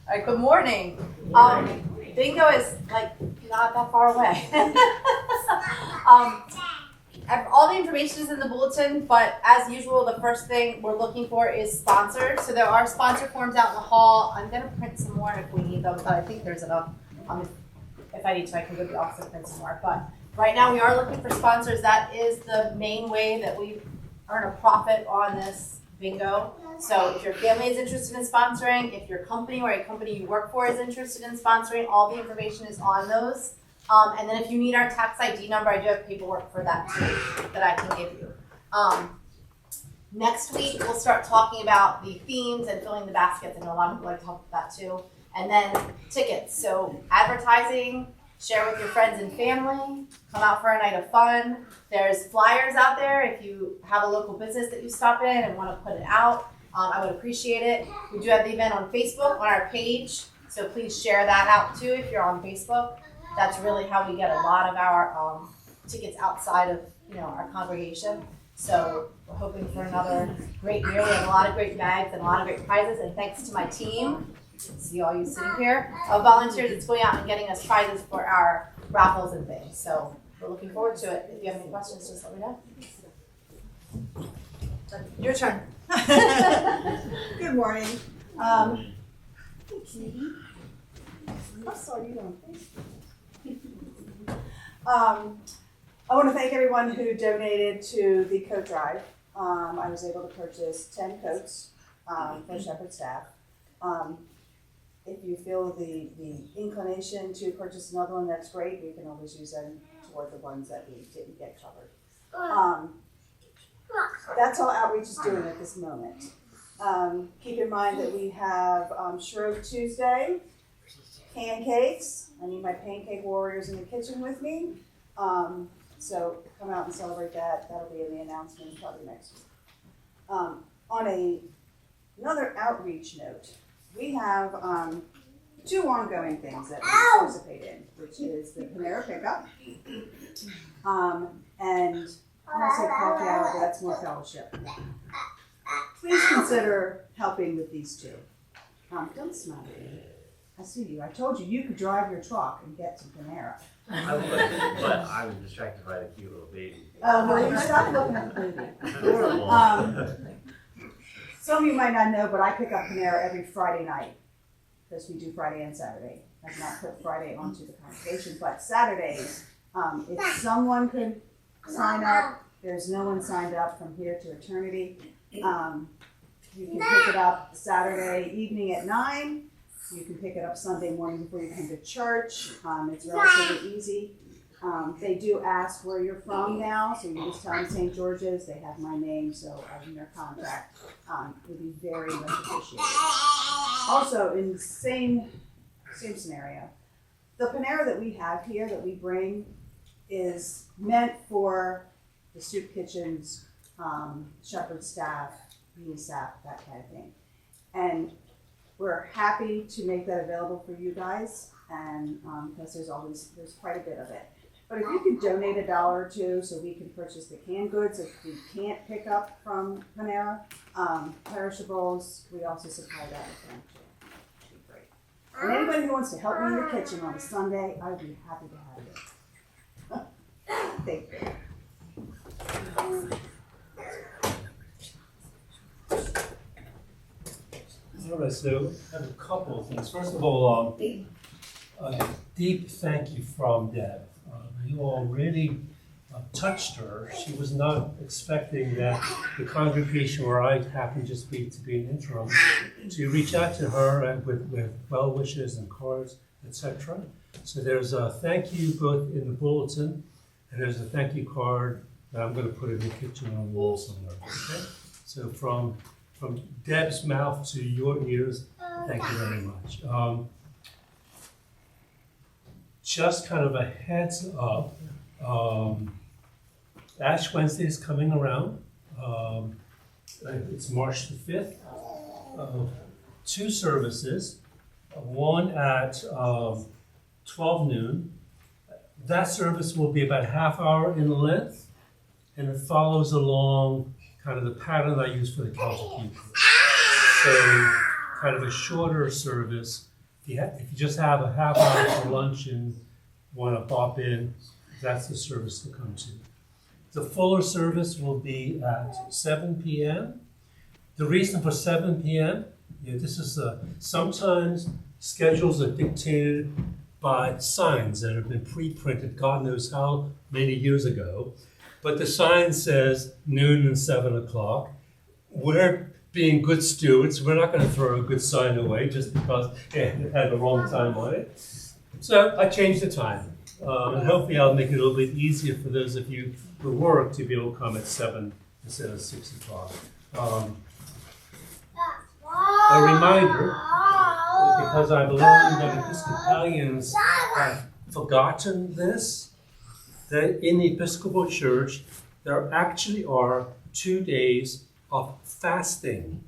All right, good morning. Bingo is like not that far away. All the information is in the bulletin, but as usual, the first thing we're looking for is sponsors. So there are sponsor forms out in the hall. I'm going to print some more if we need them, but I think there's enough. If I need to, I can go to the office and print some more. But right now, we are looking for sponsors. That is the main way that we earn a profit on this bingo. So if your family is interested in sponsoring, if your company or a company you work for is interested in sponsoring, all the information is on those. And then if you need our tax ID number, I do have paperwork for that too that I can give you. Next week, we'll start talking about the themes and filling the baskets. I know a lot of people like to talk about that too. And then tickets. So advertising, share with your friends and family, come out for a night of fun. There's flyers out there if you have a local business that you stop in and want to put it out. I would appreciate it. We do have the event on Facebook on our page, so please share that out too if you're on Facebook. That's really how we get a lot of our tickets outside of our congregation. So we're hoping for another great year. We have a lot of great bags and a lot of great prizes, and thanks to my team, see all you sitting here, of volunteers that's going out and getting us prizes for our raffles and things. So we're looking forward to it. If you have any questions, just let me know. Your turn. Good morning. I saw you on Facebook. I want to thank everyone who donated to the coat drive. I was able to purchase 10 coats for Shepherd staff. If you feel the inclination to purchase another one, that's great. We can always use them toward the ones that we didn't get covered. That's all outreach is doing at this moment. Keep in mind that we have Shrove Tuesday, pancakes. I need my pancake warriors in the kitchen with me. So come out and celebrate that. That'll be in the announcement probably next week. On another outreach note, we have two ongoing things that we participate in, which is the Panera pickup, and I want to say coffee hour, but that's more fellowship. Please consider helping with these two. Don't smile at me. I see you. I told you you could drive your truck and get to Panera. I would, but I was distracted by the cute little baby. Oh, well, you stop looking at the baby. Some of you might not know, but I pick up Panera every Friday night because we do Friday and Saturday. I've not put Friday onto the congregation, but Saturdays, if someone could sign up, there's no one signed up from here to eternity. You can pick it up Saturday evening at 9. You can pick it up Sunday morning before you come to church. It's relatively easy. They do ask where you're from now, so you just tell them St. George's. They have my name, so I'm in their contact. It would be very much appreciated. Also, in the same scenario, the Panera that we have here that we bring is meant for the soup kitchens, shepherd staff, meal staff, that kind of thing. And we're happy to make that available for you guys, and because there's quite a bit of it. But if you could donate $1 or $2 so we can purchase the canned goods if we can't pick up from Panera, perishables, we also supply that with them too. It'd be great. And anybody who wants to help me in the kitchen on a Sunday, I would be happy to have you. Thank you. All right, so I have a couple of things. First of all, a deep thank you from Deb. You all really touched her. She was not expecting that the congregation where I happen just to be an interim to reach out to her with well wishes and cards, etc. So there's a thank you both in the bulletin, and there's a thank you card that I'm going to put in the kitchen on the wall somewhere. Okay? So from Deb's mouth to your ears, thank you very much. Just kind of a heads up, Ash Wednesday is coming around. It's March the 5th. 2 services, one at 12 noon. That service will be about a half hour in length, and it follows along kind of the pattern I use for the Celtic youth. So kind of a shorter service if you just have a half hour for lunch and want to pop in, that's the service to come to. The fuller service will be at 7 p.m. The reason for 7 p.m., this is sometimes schedules are dictated by signs that have been pre-printed God knows how many years ago. But the sign says noon and 7 o'clock. We're being good stewards. We're not going to throw a good sign away just because it had the wrong time on it. So I changed the time. And hopefully I'll make it a little bit easier for those of you who work to be able to come at 7 instead of 6 o'clock. A reminder, because I've learned that Episcopalians have forgotten this, that in the Episcopal Church, there actually are 2 days of fasting.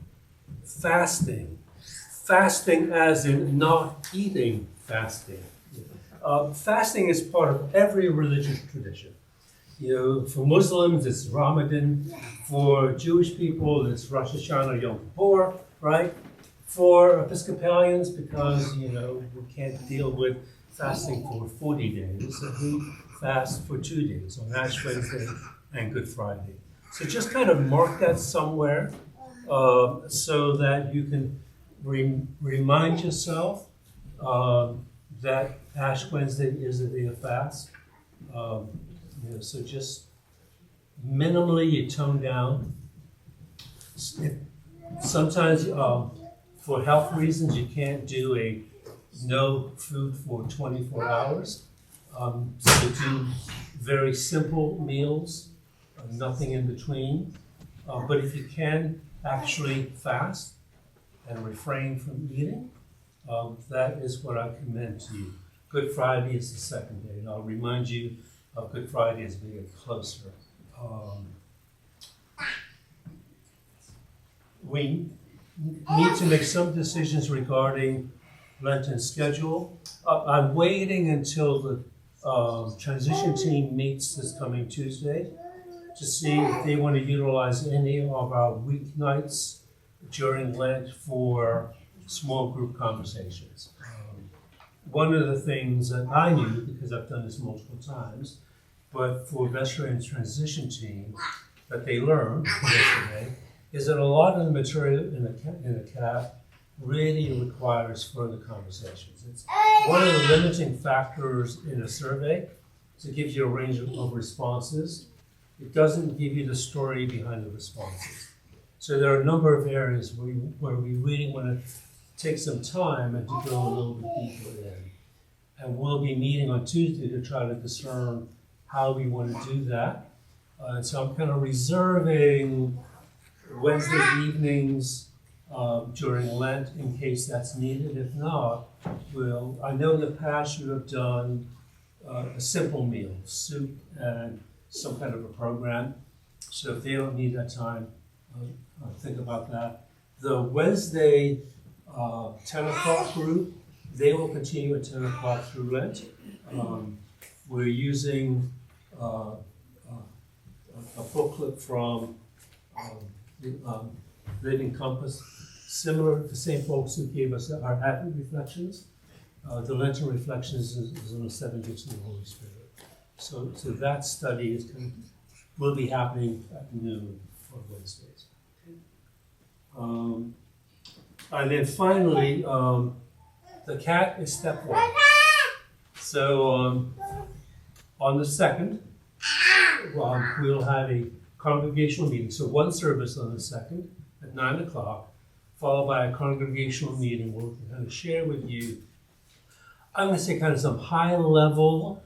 Fasting. Fasting as in not eating fasting. Fasting is part of every religious tradition. For Muslims, it's Ramadan. For Jewish people, it's Rosh Hashanah, Yom Kippur, right? For Episcopalians, because, we can't deal with fasting for 40 days, so we fast for 2 days, on Ash Wednesday and Good Friday. So just kind of mark that somewhere so that you can remind yourself that Ash Wednesday is a day of fast. So just minimally you tone down. Sometimes for health reasons you can't do a no food for 24 hours. So do very simple meals, nothing in between. But if you can actually fast and refrain from eating, that is what I commend to you. Good Friday is the second day, and I'll remind you of Good Friday as we get closer. We need to make some decisions regarding Lenten schedule. I'm waiting until the transition team meets this coming Tuesday to see if they want to utilize any of our weeknights during Lent for small group conversations. One of the things that I knew, because I've done this multiple times, but for veteran transition team, that they learned yesterday, is that a lot of the material in the CAP really requires further conversations. It's one of the limiting factors in a survey. It gives you a range of responses. It doesn't give you the story behind the responses. So there are a number of areas where we really want to take some time and to go a little bit deeper in. And we'll be meeting on Tuesday to try to discern how we want to do that. And so I'm kind of reserving Wednesday evenings during Lent in case that's needed. If not, I know in the past you have done a simple meal, soup and some kind of a program. So if they don't need that time, think about that. The Wednesday 10 o'clock group, they will continue at 10 o'clock through Lent. We're using a booklet from Living Compass, similar to the same folks who gave us our Advent Reflections. The Lenten Reflections is on the 7 gifts of the Holy Spirit. So that study will be happening at noon on Wednesdays. And then finally, the CAT is step 1. So on the 2nd, we'll have a congregational meeting. So one service on the 2nd at 9 o'clock, followed by a congregational meeting. We'll kind of share with you, I'm going to say kind of some high level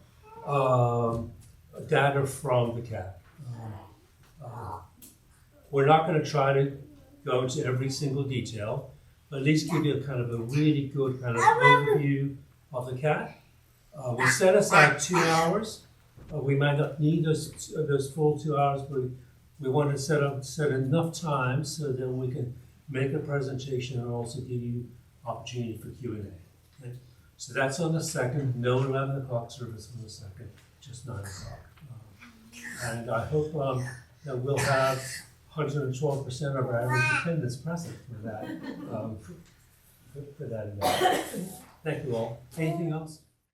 data from the CAT. We're not going to try to go into every single detail, but at least give you a kind of a really good kind of overview of the CAT. We set aside 2 hours. We might not need those full 2 hours, but we want to set enough time so that we can make a presentation and also give you opportunity for Q&A. Okay? So that's on the 2nd, no 11 o'clock service on the 2nd, just 9 o'clock. And I hope that we'll have 112% of our average attendance present for that event. Thank you all. Anything else?